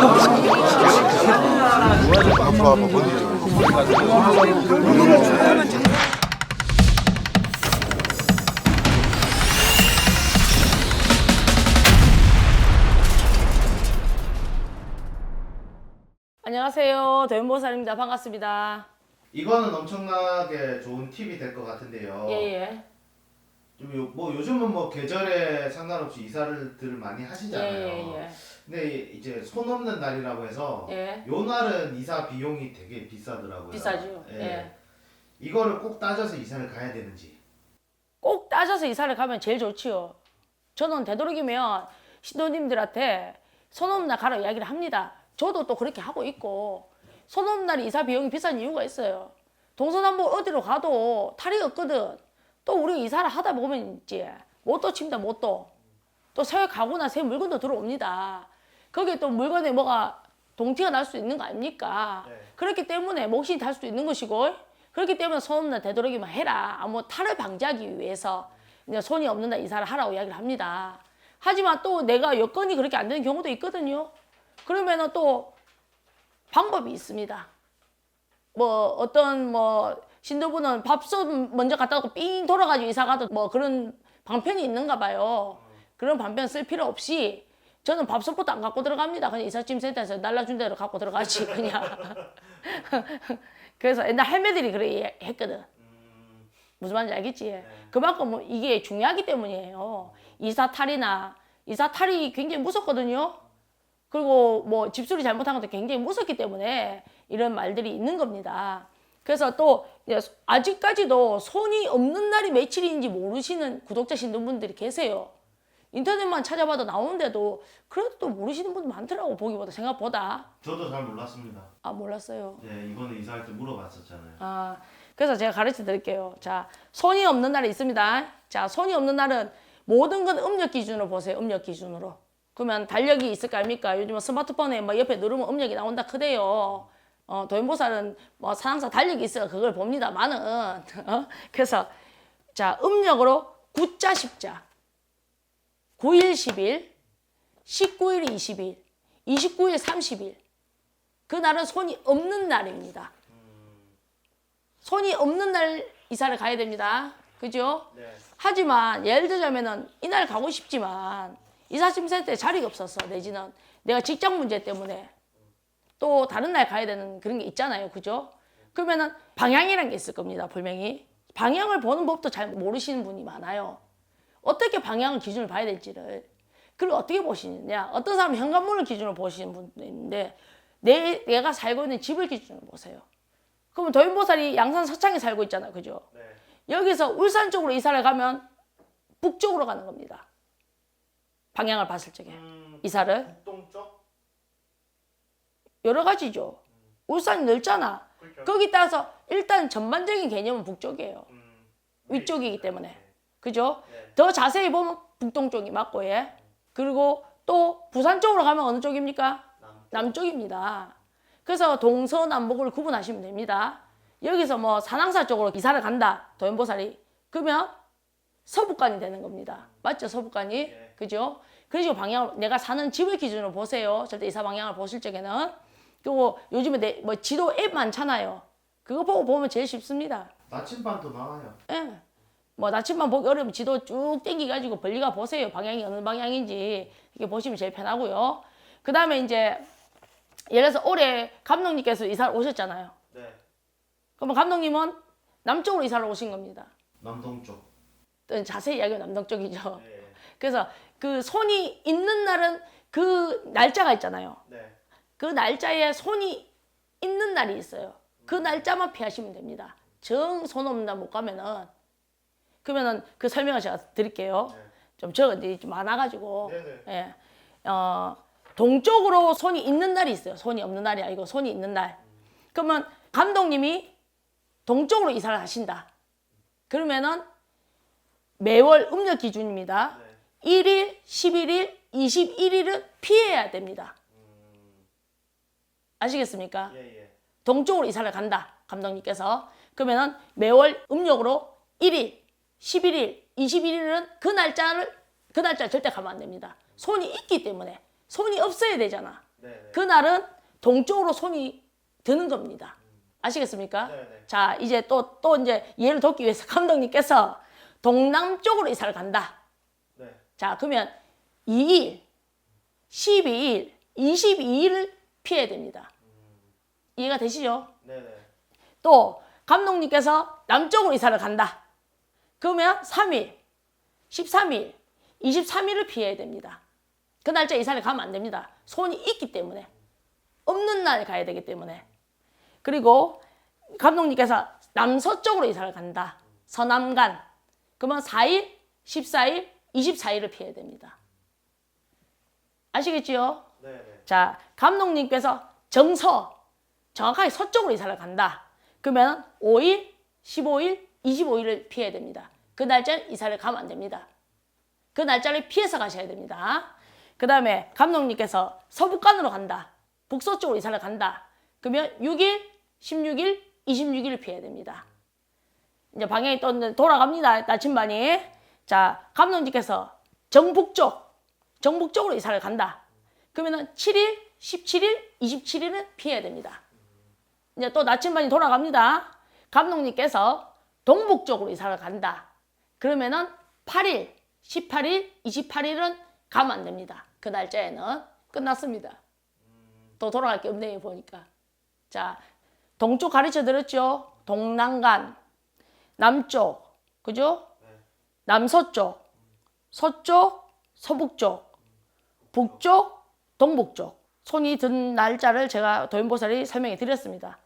아빠 버디. 안녕하세요. 대원보살입니다. 반갑습니다. 이거는 엄청나게 좋은 팁이 될 것 같은데요. 예예. 요즘은 뭐 계절에 상관없이 이사를 많이 하시잖아요. 예예예. 근데 이제 손 없는 날이라고 해서 예. 요 날은 이사 비용이 되게 비싸더라고요. 비싸죠. 예. 예. 이거를 꼭 따져서 이사를 가야 되는지. 꼭 따져서 이사를 가면 제일 좋지요. 저는 되도록이면 신도님들한테 손 없는 날 가라 이야기를 합니다. 저도 또 그렇게 하고 있고 손 없는 날이 이사 비용이 비싼 이유가 있어요. 동서남북 어디로 가도 탈이 없거든. 또 우리 이사를 하다 보면 이제 못도 칩니다. 못도. 또 새해 가구나 새 물건도 들어옵니다. 거기에 또 물건에 뭐가 동티가 날 수 있는 거 아닙니까? 네. 그렇기 때문에 몫이 달 수도 있는 것이고 그렇기 때문에 손 없는 날 되도록이면 해라. 뭐 탈을 방지하기 위해서 이제 손이 없는 날 이사를 하라고 이야기를 합니다. 하지만 또 내가 여건이 그렇게 안 되는 경우도 있거든요. 그러면은 또 방법이 있습니다. 뭐 어떤 뭐 신도분은 밥솥 먼저 갖다 놓고 삥 돌아가지고 이사 가도 뭐 그런 방편이 있는가 봐요. 그런 방편 쓸 필요 없이 저는 밥솥부터 안 갖고 들어갑니다. 그냥 이삿짐 센터에서 날라준 대로 갖고 들어가지 그냥. 그래서 옛날 할매들이 그래 했거든. 무슨 말인지 알겠지? 그만큼 뭐 이게 중요하기 때문이에요. 이사 탈이 굉장히 무섭거든요. 그리고 뭐 집수리 잘못한 것도 굉장히 무섭기 때문에 이런 말들이 있는 겁니다. 그래서 또 아직까지도 손이 없는 날이 며칠인지 모르시는 구독자 신도분들이 계세요. 인터넷만 찾아봐도 나오는데도 그래도 또 모르시는 분들 많더라고. 보기보다 생각보다. 저도 잘 몰랐습니다. 아 몰랐어요. 네, 이번에 이사할 때 물어봤었잖아요. 아 그래서 제가 가르쳐 드릴게요. 자 손이 없는 날이 있습니다. 자 손이 없는 날은 모든 건 음력 기준으로 보세요. 음력 기준으로. 그러면 달력이 있을 거 아닙니까? 요즘 스마트폰에 뭐 옆에 누르면 음력이 나온다 크대요. 도인보살은 뭐 사상사 달력이 있어요. 그걸 봅니다만은. 그래서 자 음력으로 9자 10자 9일 10일 19일 20일 29일 30일 그날은 손이 없는 날입니다. 손이 없는 날 이사를 가야 됩니다. 그죠? 네. 하지만 예를 들자면은 이날 가고 싶지만 이삿짐 센터에 자리가 없어서 내지는 내가 직장 문제 때문에 또 다른 날 가야 되는 그런 게 있잖아요. 그죠? 그러면은 방향이라는 게 있을 겁니다. 분명히. 방향을 보는 법도 잘 모르시는 분이 많아요. 어떻게 방향을 기준을 봐야 될지를. 그걸 어떻게 보시느냐. 어떤 사람은 현관문을 기준으로 보시는 분도 있는데 내가 살고 있는 집을 기준으로 보세요. 그러면 도인보살이 양산 서창에 살고 있잖아요. 그죠? 네. 여기서 울산 쪽으로 이사를 가면 북쪽으로 가는 겁니다. 방향을 봤을 적에 이사를 북동쪽? 여러 가지죠. 울산이 넓잖아. 그렇죠. 거기 따라서 일단 전반적인 개념은 북쪽이에요. 위쪽이기 때문에. 그죠? 네. 더 자세히 보면 북동쪽이 맞고 예. 그리고 또 부산 쪽으로 가면 어느 쪽입니까? 남쪽입니다. 그래서 동서남북을 구분하시면 됩니다. 여기서 뭐 산항사 쪽으로 이사를 간다. 도연보살이. 그러면 서북간이 되는 겁니다. 맞죠? 서북간이. 네. 그죠? 그래서 방향을 내가 사는 집을 기준으로 보세요. 절대 이사 방향을 보실 적에는. 그리고 요즘에 뭐 지도 앱 많잖아요. 그거 보고 보면 제일 쉽습니다. 나침반도 나와요. 예. 뭐 나침반 보기 어려우면 지도 쭉 당기가지고 벌리가 보세요. 방향이 어느 방향인지 이렇게 보시면 제일 편하고요. 그 다음에 이제 예를 들어서 올해 감독님께서 이사를 오셨잖아요. 네. 그러면 감독님은 남쪽으로 이사를 오신 겁니다. 남동쪽. 자세히 이야기하면 남동쪽이죠. 네. 그래서 그 손이 있는 날은 그 날짜가 있잖아요. 네. 그 날짜에 손이 있는 날이 있어요. 그 날짜만 피하시면 됩니다. 정 손 없는 날 못 가면은 그러면은 그 설명을 제가 드릴게요. 네. 좀 적은데 좀 많아가지고 네네. 예. 동쪽으로 손이 있는 날이 있어요. 손이 없는 날이 아니고 손이 있는 날. 그러면 감독님이 동쪽으로 이사를 하신다. 그러면은 매월 음력 기준입니다. 네. 1일, 11일, 21일은 피해야 됩니다. 아시겠습니까? 예. 동쪽으로 이사를 간다. 감독님께서. 그러면은 매월 음력으로 1일, 11일, 21일은 그 날짜 절대 가면 안 됩니다. 손이 있기 때문에. 손이 없어야 되잖아. 네. 그날은 동쪽으로 손이 드는 겁니다. 아시겠습니까? 네. 자, 이제 또 이제 이해를 돕기 위해서 감독님께서 동남쪽으로 이사를 간다. 네. 자, 그러면 2일, 12일, 22일을 피해야 됩니다. 이해가 되시죠? 네. 또 감독님께서 남쪽으로 이사를 간다. 그러면 3일, 13일, 23일을 피해야 됩니다. 그 날짜 이사를 가면 안 됩니다. 손이 있기 때문에. 없는 날 가야 되기 때문에. 그리고 감독님께서 남서쪽으로 이사를 간다. 서남간. 그러면 4일, 14일, 24일을 피해야 됩니다. 아시겠지요? 네. 자, 감독님께서 정서, 정확하게 서쪽으로 이사를 간다. 그러면 5일, 15일, 25일을 피해야 됩니다. 그 날짜는 이사를 가면 안 됩니다. 그 날짜를 피해서 가셔야 됩니다. 그 다음에 감독님께서 서북간으로 간다. 북서쪽으로 이사를 간다. 그러면 6일, 16일, 26일을 피해야 됩니다. 이제 방향이 또 돌아갑니다. 나침반이. 자, 감독님께서 정북쪽으로 이사를 간다. 그러면 7일, 17일, 27일은 피해야 됩니다. 이제 또 나침반이 돌아갑니다. 감독님께서 동북쪽으로 이사를 간다. 그러면은 8일, 18일, 28일은 가면 안 됩니다. 그 날짜에는 끝났습니다. 또 돌아갈 게 없네요, 보니까. 자, 동쪽 가르쳐 드렸죠? 동남간, 남쪽, 그죠? 남서쪽, 서쪽, 서북쪽, 북쪽, 동북쪽. 손이 든 날짜를 제가 도연보살이 설명해 드렸습니다.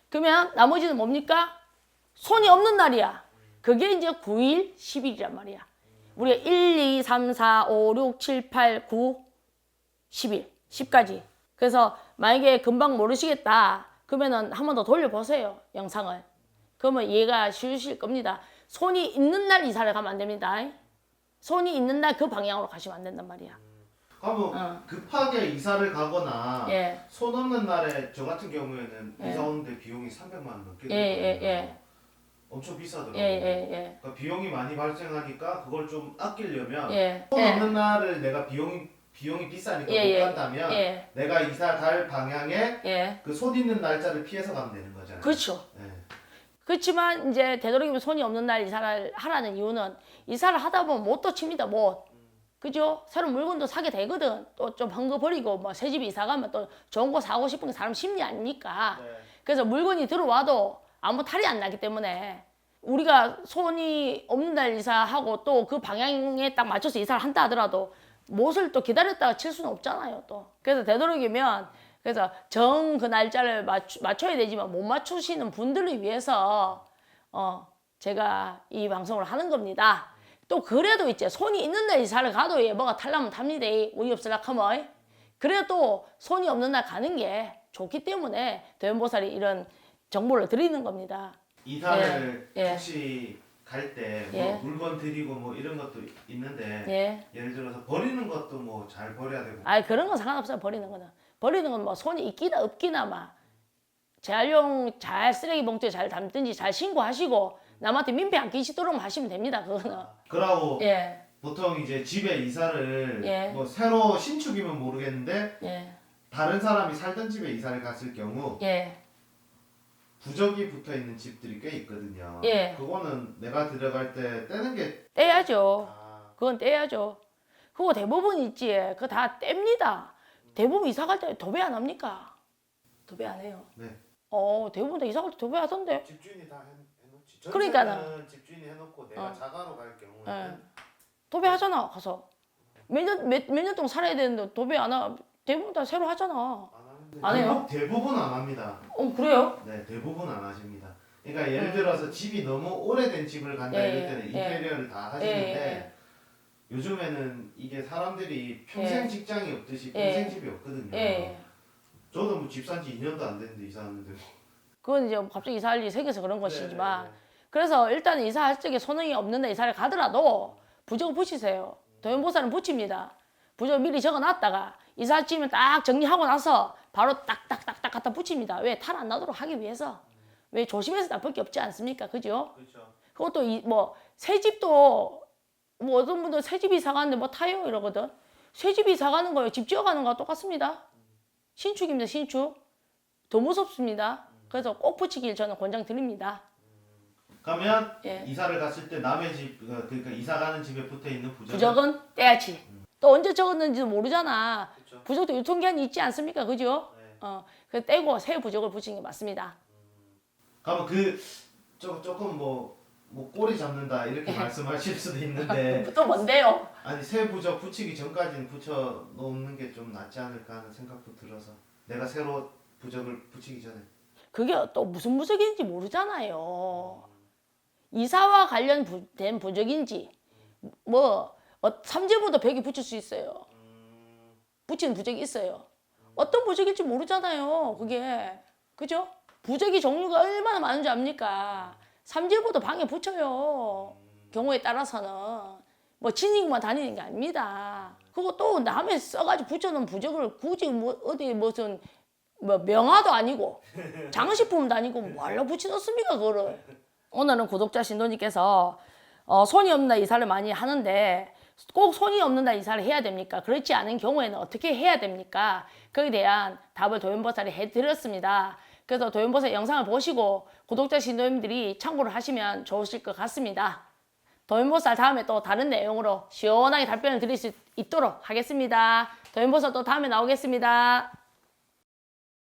그러면 나머지는 뭡니까? 손이 없는 날이야. 그게 이제 9일, 10일이란 말이야. 우리가 1, 2, 3, 4, 5, 6, 7, 8, 9, 10일, 10까지. 그래서 만약에 금방 모르시겠다. 그러면은 한 번 더 돌려보세요, 영상을. 그러면 이해가 쉬우실 겁니다. 손이 있는 날 이사를 가면 안 됩니다. 손이 있는 날 그 방향으로 가시면 안 된단 말이야. 그러면 급하게 이사를 가거나 예. 손 없는 날에 저 같은 경우에는 예. 이사 오는데 비용이 300만 원 넘게 예, 들거든요. 예. 엄청 비싸더라고요. 예. 그러니까 비용이 많이 발생하니까 그걸 좀 아끼려면 예. 손 예. 없는 날을 내가 비용이 비싸니까 예, 못 간다면 예. 내가 이사 갈 방향에 예. 그 손 있는 날짜를 피해서 가면 되는 거잖아요. 그렇죠. 예. 그렇지만 이제 되도록이면 손이 없는 날 이사를 하라는 이유는 이사를 하다 보면 못도 칩니다, 못. 그죠? 새로운 물건도 사게 되거든. 또 좀 헝거버리고 뭐 새 집에 이사 가면 또 좋은 거 사고 싶은 게 사람 심리 아닙니까? 네. 그래서 물건이 들어와도 아무 탈이 안 나기 때문에 우리가 손이 없는 날 이사하고 또 그 방향에 딱 맞춰서 이사를 한다 하더라도 못을 또 기다렸다가 칠 수는 없잖아요, 또. 그래서 되도록이면 그래서 정 그 날짜를 맞춰야 되지만 못 맞추시는 분들을 위해서 제가 이 방송을 하는 겁니다. 또 그래도 있지, 손이 있는 날 이사를 가도 뭐가 탈라면 탑니다. 운이 없으라 하면. 그래도 손이 없는 날 가는 게 좋기 때문에 도연보살이 이런 정보를 드리는 겁니다. 이사를 예. 혹시 갈 때 뭐 예. 물건 드리고 뭐 이런 것도 있는데 예. 예를 들어서 버리는 것도 뭐 잘 버려야 되고 그런 건 상관없어요. 버리는 거는. 버리는 건 뭐 손이 있기나 없기나 막 재활용 잘 쓰레기 봉투에 잘 담든지 잘 신고하시고 남한테 민폐 안 끼치도록 하시면 됩니다. 그거는. 그러고 예. 보통 이제 집에 이사를 예. 뭐 새로 신축이면 모르겠는데 예. 다른 사람이 살던 집에 이사를 갔을 경우 예. 부적이 붙어 있는 집들이 꽤 있거든요. 예. 그거는 내가 들어갈 때 떼는 게 떼야죠. 아, 그건 떼야죠. 그거 대부분 있지. 그거 다 뗍니다. 대부분 이사 갈 때 도배 안 합니까? 도배 안 해요. 네. 대부분 다 이사 갈 때 도배 하던데. 집주인이 다 해놓지. 그러니까는. 전세는 집주인이 해놓고 내가 자가로 갈 경우에는 예. 도배 하잖아, 가서. 몇 년 동안 살아야 되는데 도배 안 하, 대부분 다 새로 하잖아. 안 하는데 안 해요? 대부분 안 합니다. 그래요? 네, 대부분 안 하십니다. 그러니까 예를 들어서 집이 너무 오래된 집을 간다 예, 이럴 때는 예. 인테리어를 다 하시는데 요즘에는 이게 사람들이 평생 예. 직장이 없듯이 예. 평생 집이 없거든요. 예. 저도 뭐 집 산 지 2년도 안 됐는데 이사 왔는데 그건 이제 갑자기 이사할 일이 생겨서 그런 것이지만. 네, 네, 그래서 일단 이사할 적에 손흥이 없는 데 이사를 가더라도 부적을 붙이세요. 도연보살은 붙입니다. 부적 미리 적어놨다가 이사 지면 딱 정리하고 나서 바로 딱딱딱딱 갖다 붙입니다. 왜? 탈 안 나도록 하기 위해서. 왜? 조심해서 나쁠 게 없지 않습니까? 그죠? 그렇죠. 그것도 새 집도 뭐 어떤 분들 새 집 이사 가는데 뭐 타요 이러거든. 새 집 이사 가는 거예요. 집 지어 가는 거와 똑같습니다. 신축입니다. 신축. 더 무섭습니다. 그래서 꼭 붙이길 저는 권장드립니다. 그러면 예. 이사를 갔을 때 남의 집 그러니까 이사 가는 집에 붙어 있는 부적은 떼야지. 또 언제 적었는지도 모르잖아. 그쵸. 부적도 유통기한이 있지 않습니까? 그죠? 네. 그래서 떼고 새 부적을 붙이는 게 맞습니다. 그러면 조금 뭐 꼬리 잡는다 이렇게 말씀하실 수도 있는데 또 뭔데요? 아니 새 부적 붙이기 전까지는 붙여 놓는 게 좀 낫지 않을까 하는 생각도 들어서 내가 새로 부적을 붙이기 전에 그게 또 무슨 부적인지 모르잖아요. 이사와 관련된 부적인지 뭐 삼재보도 벽에 붙일 수 있어요. 붙이는 부적이 있어요. 어떤 부적일지 모르잖아요. 그게 그죠? 부적이 종류가 얼마나 많은지 압니까? 삼재보도 방에 붙여요. 경우에 따라서는 뭐 지니고만 다니는 게 아닙니다. 그리고 또 남의 써가지고 붙여놓은 부적을 굳이 뭐 어디 무슨 뭐 명화도 아니고 장식품도 아니고 뭐하러 붙여놓습니까 그거를. 오늘은 구독자 신도님께서 손이 없는 이사를 많이 하는데 꼭 손이 없는 이사를 해야 됩니까? 그렇지 않은 경우에는 어떻게 해야 됩니까? 거기에 대한 답을 도연보살이 해드렸습니다. 그래서 도연보살 영상을 보시고 구독자 신도님들이 참고를 하시면 좋으실 것 같습니다. 도연보살 다음에 또 다른 내용으로 시원하게 답변을 드릴 수 있도록 하겠습니다. 도연보살 또 다음에 나오겠습니다.